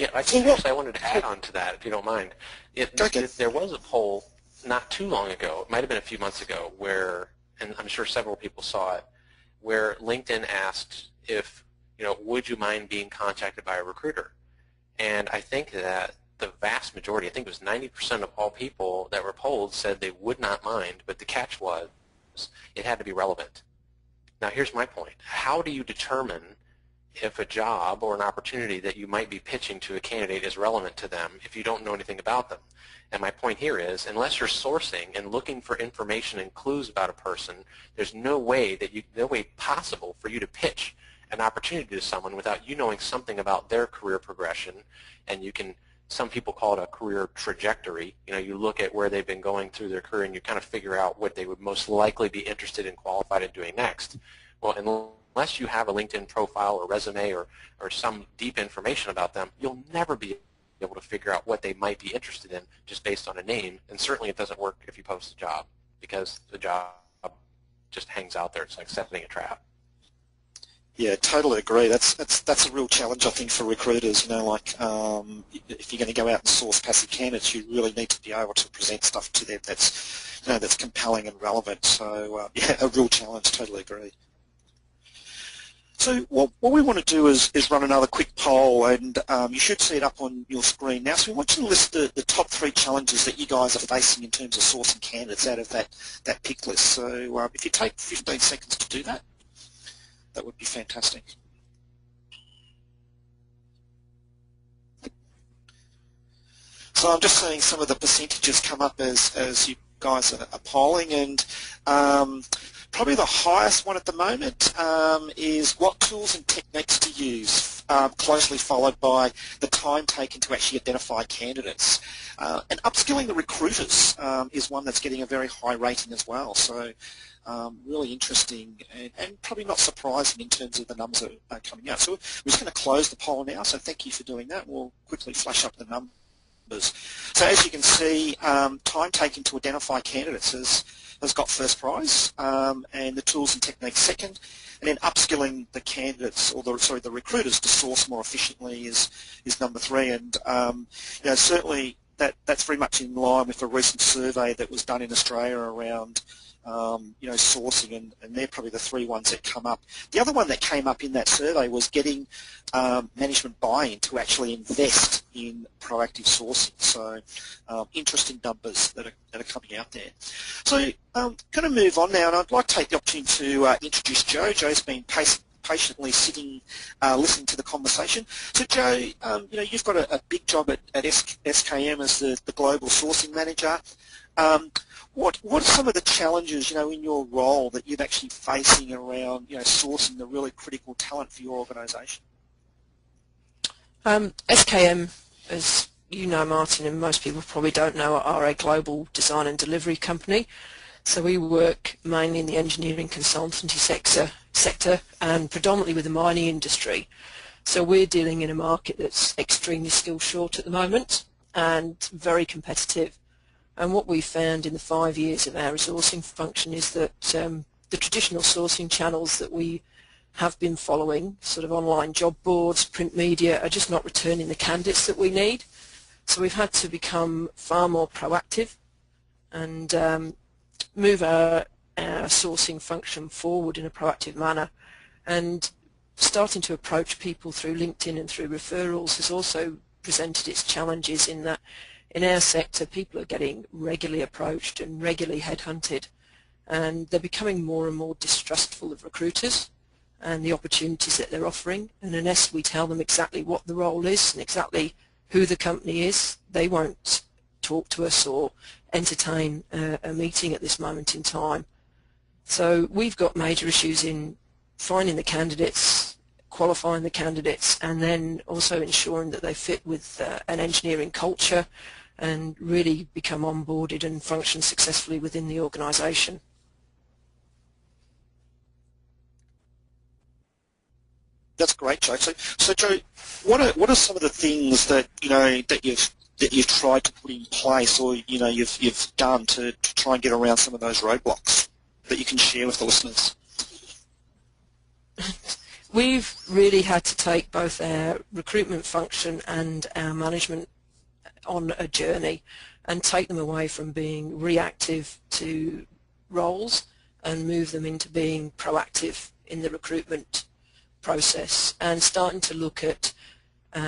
Yeah, I wanted to add on to that, if you don't mind. There was a poll not too long ago, it might have been a few months ago, where, and I'm sure several people saw it, where LinkedIn asked if, would you mind being contacted by a recruiter? And I think that the vast majority, I think it was 90% of all people that were polled said they would not mind, but the catch was it had to be relevant. Now here's my point. How do you determine if a job or an opportunity that you might be pitching to a candidate is relevant to them if you don't know anything about them? And my point here is, unless you're sourcing and looking for information and clues about a person, there's no way possible for you to pitch an opportunity to someone without you knowing something about their career progression. And some people call it a career trajectory. You look at where they've been going through their career and you kind of figure out what they would most likely be interested and qualified in doing next. Well, unless you have a LinkedIn profile or resume or some deep information about them, you'll never be able to figure out what they might be interested in just based on a name. And certainly it doesn't work if you post a job, because the job just hangs out there. It's like setting a trap. Yeah, totally agree. That's a real challenge, I think, for recruiters. If you're going to go out and source passive candidates, you really need to be able to present stuff to them that's compelling and relevant. So yeah, a real challenge. Totally agree. So what we want to do is run another quick poll, and you should see it up on your screen now. So we want you to list the top 3 challenges that you guys are facing in terms of sourcing candidates out of that pick list. So if you take 15 seconds to do that, that would be fantastic. So I'm just seeing some of the percentages come up as you guys are polling, and probably the highest one at the moment is what tools and techniques to use, closely followed by the time taken to actually identify candidates. And upskilling the recruiters is one that's getting a very high rating as well. So really interesting and probably not surprising in terms of the numbers that are coming out. So we're just going to close the poll now, so thank you for doing that. We'll quickly flash up the numbers. So as you can see, time taken to identify candidates has got first prize, and the tools and techniques second, and then upskilling the candidates, or the recruiters, to source more efficiently is number 3. And certainly that's very much in line with a recent survey that was done in Australia around sourcing, and they're probably the 3 ones that come up. The other one that came up in that survey was getting management buy-in to actually invest in proactive sourcing. So interesting numbers that are coming out there. So I'm going to move on now, and I'd like to take the opportunity to introduce Joe. Joe's been patiently sitting, listening to the conversation. So Joe, you've got a big job at SKM as the global sourcing manager. What are some of the challenges, in your role that you're actually facing around, sourcing the really critical talent for your organisation? SKM, as you know, Martin, and most people probably don't know, are a global design and delivery company. So we work mainly in the engineering consultancy sector and predominantly with the mining industry. So we're dealing in a market that's extremely skill short at the moment and very competitive. And what we've found in the 5 years of our resourcing function is that the traditional sourcing channels that we have been following, sort of online job boards, print media, are just not returning the candidates that we need. So we've had to become far more proactive and move our sourcing function forward in a proactive manner. And starting to approach people through LinkedIn and through referrals has also presented its challenges, in that in our sector people are getting regularly approached and regularly headhunted, and they're becoming more and more distrustful of recruiters and the opportunities that they're offering. And unless we tell them exactly what the role is and exactly who the company is, they won't talk to us or entertain a meeting at this moment in time. So we've got major issues in finding the candidates, qualifying the candidates, and then also ensuring that they fit with an engineering culture and really become onboarded and function successfully within the organisation. That's great, Joe. So Joe, what are some of the things that that you've tried to put in place, or you've done to try and get around some of those roadblocks that you can share with the listeners? we've really had to take both our recruitment function and our management on a journey and take them away from being reactive to roles and move them into being proactive in the recruitment process and starting to look at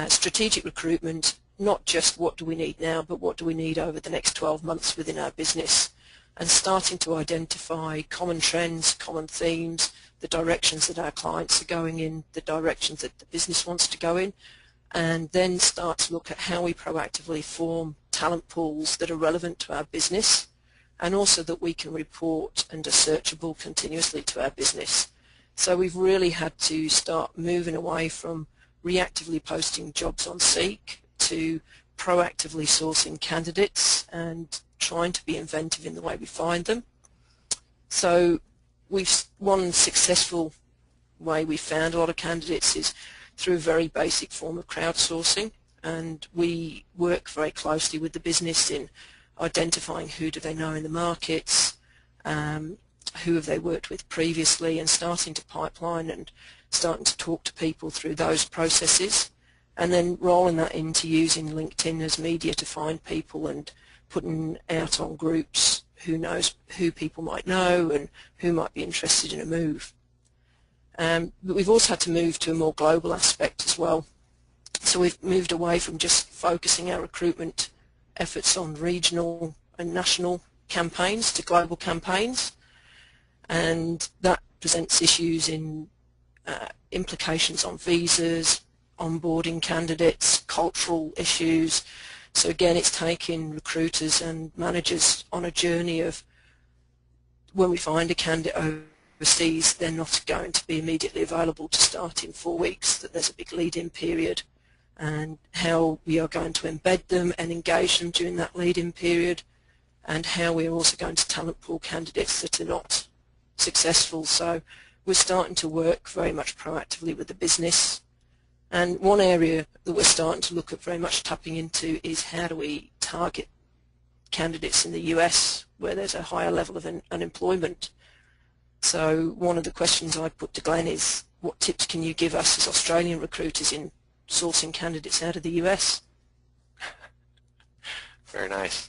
strategic recruitment, not just what do we need now, but what do we need over the next 12 months within our business, and starting to identify common trends, common themes, the directions that our clients are going in, the directions that the business wants to go in, and then start to look at how we proactively form talent pools that are relevant to our business and also that we can report and are searchable continuously to our business. So we've really had to start moving away from reactively posting jobs on Seek to proactively sourcing candidates and trying to be inventive in the way we find them. So one successful way we found a lot of candidates is through a very basic form of crowdsourcing, and we work very closely with the business in identifying who do they know in the markets, who have they worked with previously, and starting to pipeline and starting to talk to people through those processes, and then rolling that into using LinkedIn as media to find people and putting out on groups who knows who people might know and who might be interested in a move. But we've also had to move to a more global aspect as well. So we've moved away from just focusing our recruitment efforts on regional and national campaigns to global campaigns, and that presents issues in implications on visas, onboarding candidates, cultural issues. So again, it's taking recruiters and managers on a journey of when we find a candidate overseas, they're not going to be immediately available to start in 4 weeks, that there's a big lead-in period, and how we are going to embed them and engage them during that lead-in period, and how we are also going to talent pool candidates that are not successful. So we're starting to work very much proactively with the business. And one area that we're starting to look at very much tapping into is how do we target candidates in the US where there's a higher level of unemployment. So one of the questions I put to Glenn is, what tips can you give us as Australian recruiters in sourcing candidates out of the US? Very nice.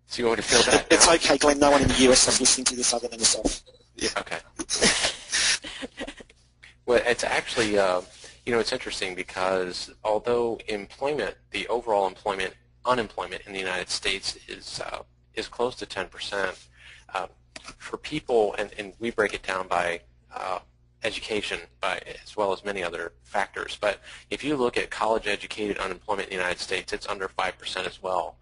So you want to feel that It's now? okay, Glenn. No one in the US is listening to this other than yourself. Yeah. Okay. Well, it's actually, it's interesting because although employment, the overall unemployment in the United States is close to 10%, for people, and we break it down by education, as well as many other factors. But if you look at college-educated unemployment in the United States, it's under 5% as well.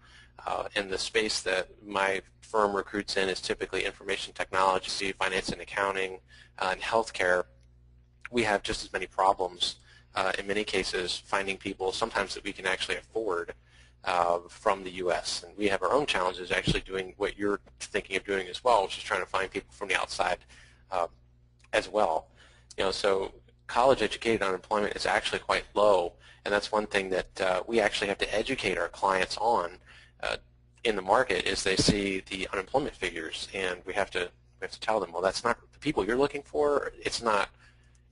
And the space that my firm recruits in is typically information technology, finance and accounting, and healthcare. We have just as many problems in many cases finding people sometimes that we can actually afford from the U.S. And we have our own challenges actually doing what you're thinking of doing as well, which is trying to find people from the outside as well. So college-educated unemployment is actually quite low, and that's one thing that we actually have to educate our clients on in the market is they see the unemployment figures, and we have to tell them, well, that's not the people you're looking for. It's not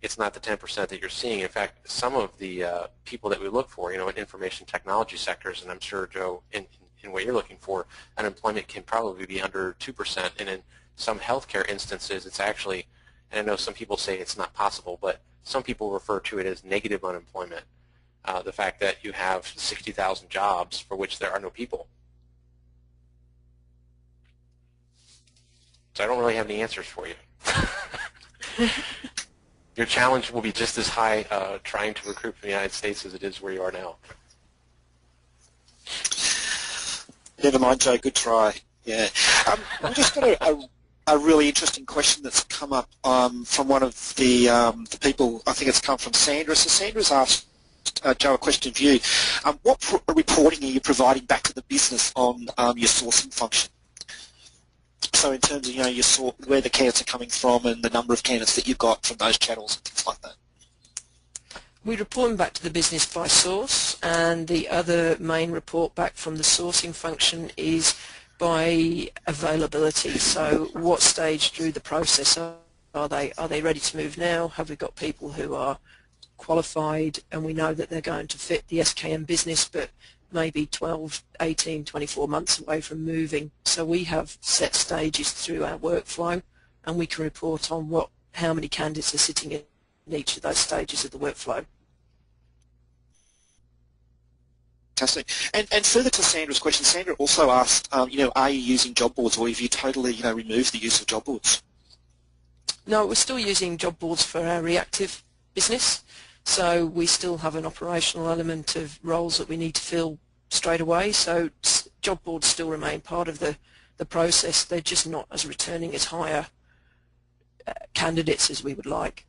the 10% that you're seeing. In fact, some of the people that we look for, in information technology sectors, and I'm sure, Joe, in what you're looking for, unemployment can probably be under 2%, and in some healthcare instances, it's actually, and I know some people say it's not possible, but some people refer to it as negative unemployment, the fact that you have 60,000 jobs for which there are no people. So I don't really have any answers for you. Your challenge will be just as high trying to recruit from the United States as it is where you are now. Never mind, Joe. Good try. Yeah. We've just got a really interesting question that's come up from one of the people. I think it's come from Sandra. So Sandra's asked Joe a question for you. What reporting are you providing back to the business on your sourcing function? So in terms of, you sort where the candidates are coming from and the number of candidates that you've got from those channels and things like that. We report them back to the business by source, and the other main report back from the sourcing function is by availability. So what stage through the process are they? Are they ready to move now? Have we got people who are qualified and we know that they're going to fit the SKM business, but maybe 12, 18, 24 months away from moving? So we have set stages through our workflow, and we can report on how many candidates are sitting in each of those stages of the workflow. Fantastic. And further to Sandra's question, Sandra also asked, are you using job boards, or have you totally, removed the use of job boards? No, we're still using job boards for our reactive business. So we still have an operational element of roles that we need to fill straight away. So job boards still remain part of the process. They're just not as returning as higher candidates as we would like.